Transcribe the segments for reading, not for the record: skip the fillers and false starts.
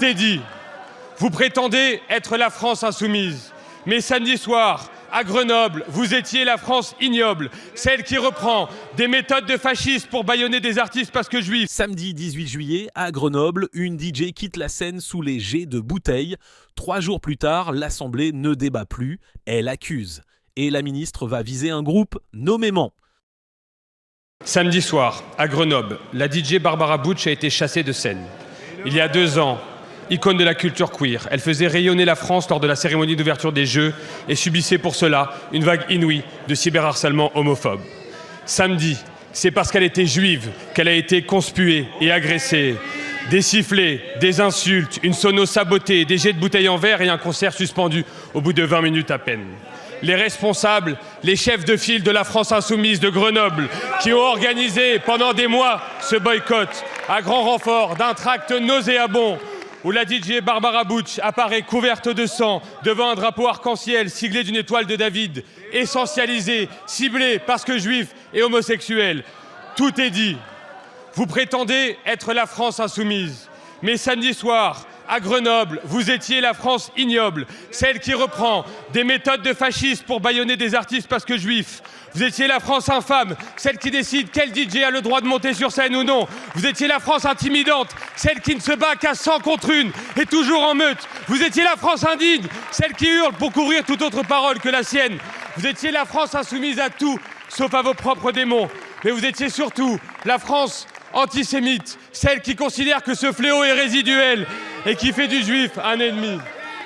T'es dit, vous prétendez être la France insoumise, mais samedi soir, à Grenoble, vous étiez la France ignoble, celle qui reprend des méthodes de fascistes pour bâillonner des artistes parce que juifs. Samedi 18 juillet, à Grenoble, une DJ quitte la scène sous les jets de bouteilles. 3 jours plus tard, l'Assemblée ne débat plus, elle accuse. Et la ministre va viser un groupe nommément. Samedi soir, à Grenoble, la DJ Barbara Butch a été chassée de scène. Il y a 2 ans, icône de la culture queer, elle faisait rayonner la France lors de la cérémonie d'ouverture des Jeux et subissait pour cela une vague inouïe de cyberharcèlement homophobe. Samedi, c'est parce qu'elle était juive qu'elle a été conspuée et agressée. Des sifflets, des insultes, une sono sabotée, des jets de bouteilles en verre et un concert suspendu au bout de 20 minutes à peine. Les responsables, les chefs de file de la France insoumise de Grenoble, qui ont organisé pendant des mois ce boycott à grand renfort d'un tract nauséabond où la DJ Barbara Butch apparaît couverte de sang devant un drapeau arc-en-ciel siglé d'une étoile de David, essentialisé, ciblé parce que juif et homosexuel. Tout est dit. Vous prétendez être la France insoumise, mais samedi soir, à Grenoble, vous étiez la France ignoble, celle qui reprend des méthodes de fascistes pour bâillonner des artistes parce que juifs. Vous étiez la France infâme, celle qui décide quel DJ a le droit de monter sur scène ou non. Vous étiez la France intimidante, celle qui ne se bat qu'à 100 contre 1 et toujours en meute. Vous étiez la France indigne, celle qui hurle pour couvrir toute autre parole que la sienne. Vous étiez la France insoumise à tout, sauf à vos propres démons. Mais vous étiez surtout la France antisémite, celle qui considère que ce fléau est résiduel et qui fait du juif un ennemi.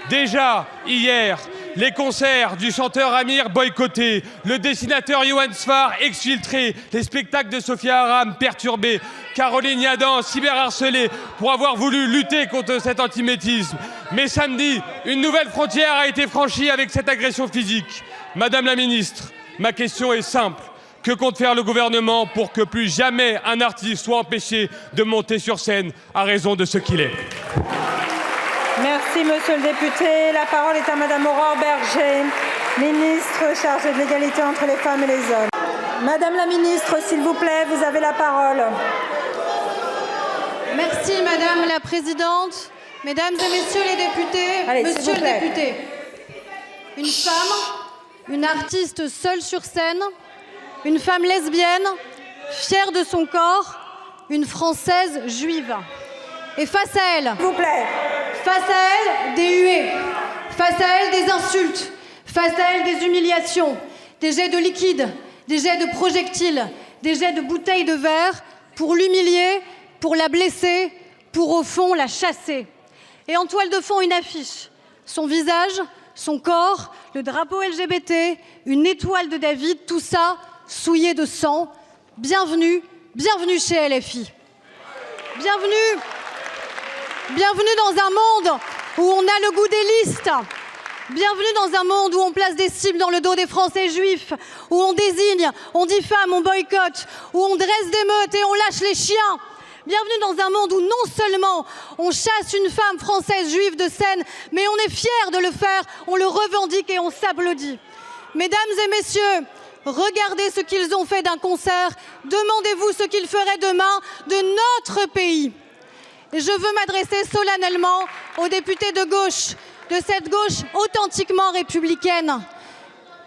Déjà, hier, les concerts du chanteur Amir boycottés, le dessinateur Johan Sfar exfiltré, les spectacles de Sophia Aram perturbés, Caroline Yadan cyberharcelée pour avoir voulu lutter contre cet antisémitisme. Mais samedi, une nouvelle frontière a été franchie avec cette agression physique. Madame la ministre, ma question est simple. Que compte faire le gouvernement pour que plus jamais un artiste soit empêché de monter sur scène à raison de ce qu'il est? Merci, monsieur le député. La parole est à madame Aurore Bergé, ministre chargée de l'égalité entre les femmes et les hommes. Madame la ministre, s'il vous plaît, vous avez la parole. Merci, madame la présidente. Mesdames et messieurs les députés, Allez, monsieur le député, une femme, une artiste seule sur scène, une femme lesbienne, fière de son corps, une Française juive. Et face à elle, S'il vous plaît. face à elle, des huées, face à elle, des insultes, face à elle, des humiliations, des jets de liquide, des jets de projectiles, des jets de bouteilles de verre pour l'humilier, pour la blesser, pour au fond la chasser. Et en toile de fond, une affiche, son visage, son corps, le drapeau LGBT, une étoile de David, tout ça souillé de sang. Bienvenue, bienvenue chez LFI. Bienvenue dans un monde où on a le goût des listes. Bienvenue dans un monde où on place des cibles dans le dos des Français juifs, où on désigne, on diffame, on boycotte, où on dresse des meutes et on lâche les chiens. Bienvenue dans un monde où non seulement on chasse une femme française juive de scène, mais on est fiers de le faire, on le revendique et on s'applaudit. Mesdames et messieurs, regardez ce qu'ils ont fait d'un concert, demandez-vous ce qu'ils feraient demain de notre pays. Et je veux m'adresser solennellement aux députés de gauche, de cette gauche authentiquement républicaine.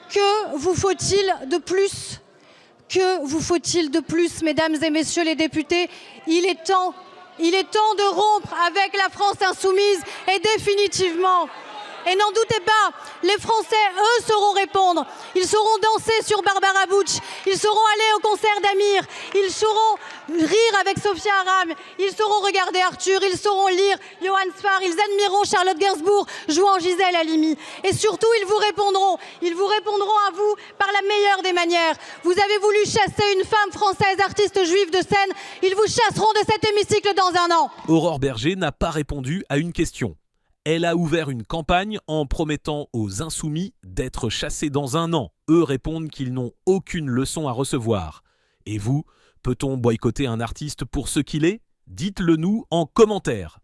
Que vous faut-il de plus ? Que vous faut-il de plus, mesdames et messieurs les députés ? Il est temps de rompre avec la France insoumise et définitivement. Et n'en doutez pas, les Français, eux, sauront répondre. Ils sauront danser sur Barbara Butch. Ils sauront aller au concert d'Amir. Ils sauront rire avec Sophia Aram. Ils sauront regarder Arthur. Ils sauront lire Johan Sfar. Ils admireront Charlotte Gainsbourg jouant Gisèle Halimi. Et surtout, ils vous répondront. Ils vous répondront à vous par la meilleure des manières. Vous avez voulu chasser une femme française artiste juive de scène. Ils vous chasseront de cet hémicycle dans un an. Aurore Bergé n'a pas répondu à une question. Elle a ouvert une campagne en promettant aux insoumis d'être chassés dans un an. Eux répondent qu'ils n'ont aucune leçon à recevoir. Et vous, peut-on boycotter un artiste pour ce qu'il est ? Dites-le nous en commentaire.